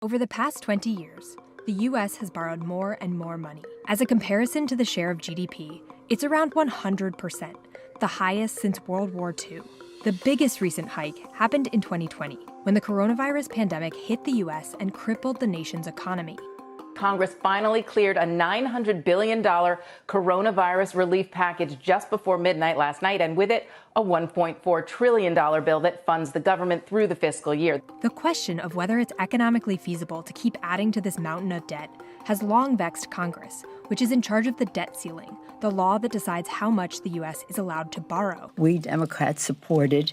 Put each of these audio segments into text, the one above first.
Over the past 20 years, the U.S. has borrowed more and more money. As a comparison to the share of GDP, it's around 100%, the highest since World War II. The biggest recent hike happened in 2020, when the coronavirus pandemic hit the U.S. and crippled the nation's economy. Congress finally cleared a $900 billion coronavirus relief package just before midnight last night, and with it, a $1.4 trillion bill that funds the government through the fiscal year. The question of whether it's economically feasible to keep adding to this mountain of debt has long vexed Congress, which is in charge of the debt ceiling, the law that decides how much the U.S. is allowed to borrow. We Democrats supported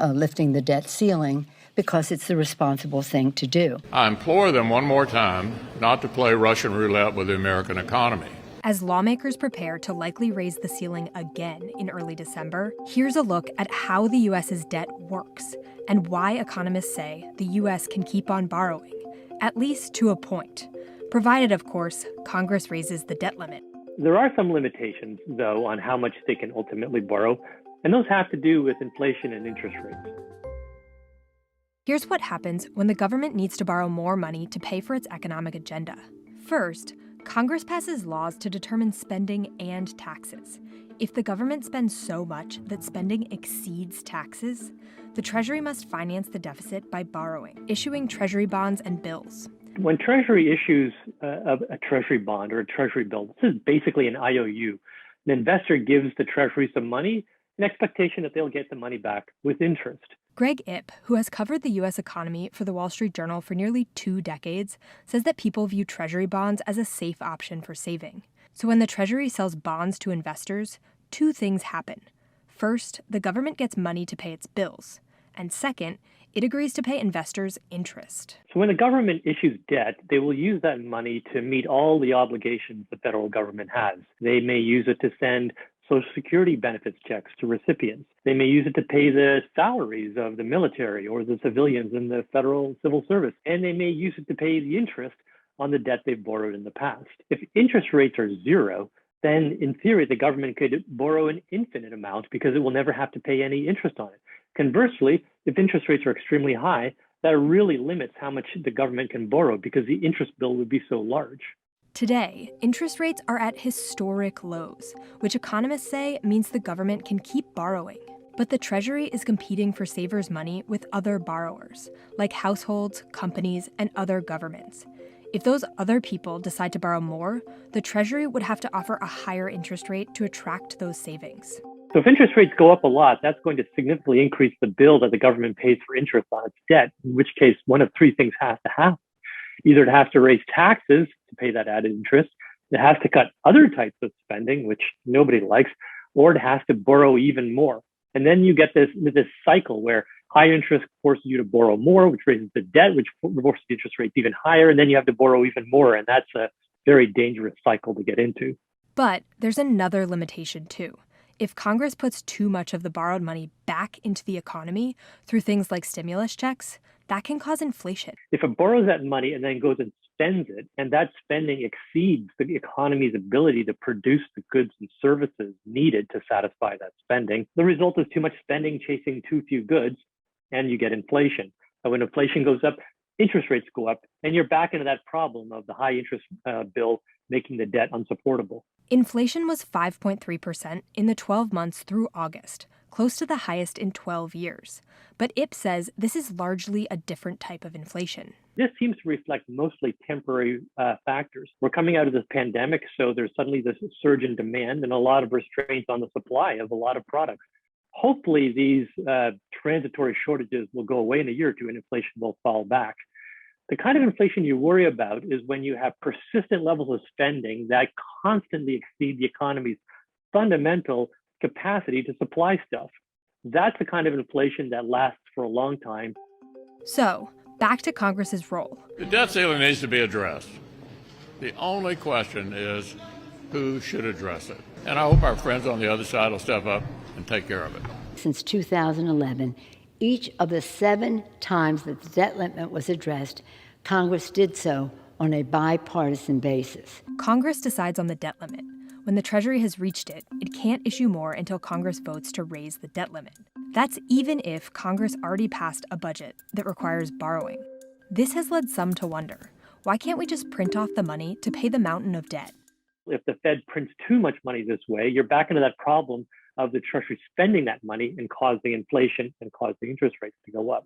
lifting the debt ceiling because it's the responsible thing to do. I implore them one more time not to play Russian roulette with the American economy. As lawmakers prepare to likely raise the ceiling again in early December, here's a look at how the U.S.'s debt works and why economists say the U.S. can keep on borrowing, at least to a point, provided, of course, Congress raises the debt limit. There are some limitations, though, on how much they can ultimately borrow, and those have to do with inflation and interest rates. Here's what happens when the government needs to borrow more money to pay for its economic agenda. First, Congress passes laws to determine spending and taxes. If the government spends so much that spending exceeds taxes, the Treasury must finance the deficit by borrowing, issuing Treasury bonds and bills. When Treasury issues a Treasury bond or a Treasury bill, this is basically an IOU. An investor gives the Treasury some money in expectation that they'll get the money back with interest. Greg Ip, who has covered the U.S. economy for the Wall Street Journal for nearly 2 decades, says that people view Treasury bonds as a safe option for saving. So when the Treasury sells bonds to investors, 2 things happen. First, the government gets money to pay its bills. And second, it agrees to pay investors interest. So when the government issues debt, they will use that money to meet all the obligations the federal government has. They may use it to send Social Security benefits checks to recipients. They may use it to pay the salaries of the military or the civilians in the federal civil service. And they may use it to pay the interest on the debt they've borrowed in the past. If interest rates are zero, then in theory, the government could borrow an infinite amount because it will never have to pay any interest on it. Conversely, if interest rates are extremely high, that really limits how much the government can borrow because the interest bill would be so large. Today, interest rates are at historic lows, which economists say means the government can keep borrowing. But the Treasury is competing for savers' money with other borrowers, like households, companies, and other governments. If those other people decide to borrow more, the Treasury would have to offer a higher interest rate to attract those savings. So if interest rates go up a lot, that's going to significantly increase the bill that the government pays for interest on its debt, in which case one of 3 things has to happen. Either it has to raise taxes to pay that added interest, it has to cut other types of spending, which nobody likes, or it has to borrow even more. And then you get this cycle where high interest forces you to borrow more, which raises the debt, which forces the interest rates even higher, and then you have to borrow even more. And that's a very dangerous cycle to get into. But there's another limitation too. If Congress puts too much of the borrowed money back into the economy through things like stimulus checks, that can cause inflation. If it borrows that money and then goes and spends it, and that spending exceeds the economy's ability to produce the goods and services needed to satisfy that spending, the result is too much spending chasing too few goods, and you get inflation. And when inflation goes up, interest rates go up, and you're back into that problem of the high interest bill making the debt unsupportable. Inflation was 5.3% in the 12 months through August, close to the highest in 12 years. But Ip says this is largely a different type of inflation. This seems to reflect mostly temporary factors. We're coming out of this pandemic, so there's suddenly this surge in demand and a lot of restraints on the supply of a lot of products. Hopefully, these transitory shortages will go away in a year or two and inflation will fall back. The kind of inflation you worry about is when you have persistent levels of spending that constantly exceed the economy's fundamental capacity to supply stuff. That's the kind of inflation that lasts for a long time. So, back to Congress's role. The debt ceiling needs to be addressed. The only question is who should address it. And I hope our friends on the other side will step up and take care of it. Since 2011, each of the 7 times that the debt limit was addressed, Congress did so on a bipartisan basis. Congress decides on the debt limit. When the Treasury has reached it, it can't issue more until Congress votes to raise the debt limit. That's even if Congress already passed a budget that requires borrowing. This has led some to wonder, why can't we just print off the money to pay the mountain of debt? If the Fed prints too much money this way, you're back into that problem of the Treasury spending that money and causing inflation and causing interest rates to go up.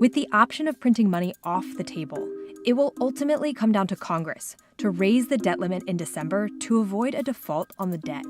With the option of printing money off the table, it will ultimately come down to Congress to raise the debt limit in December to avoid a default on the debt.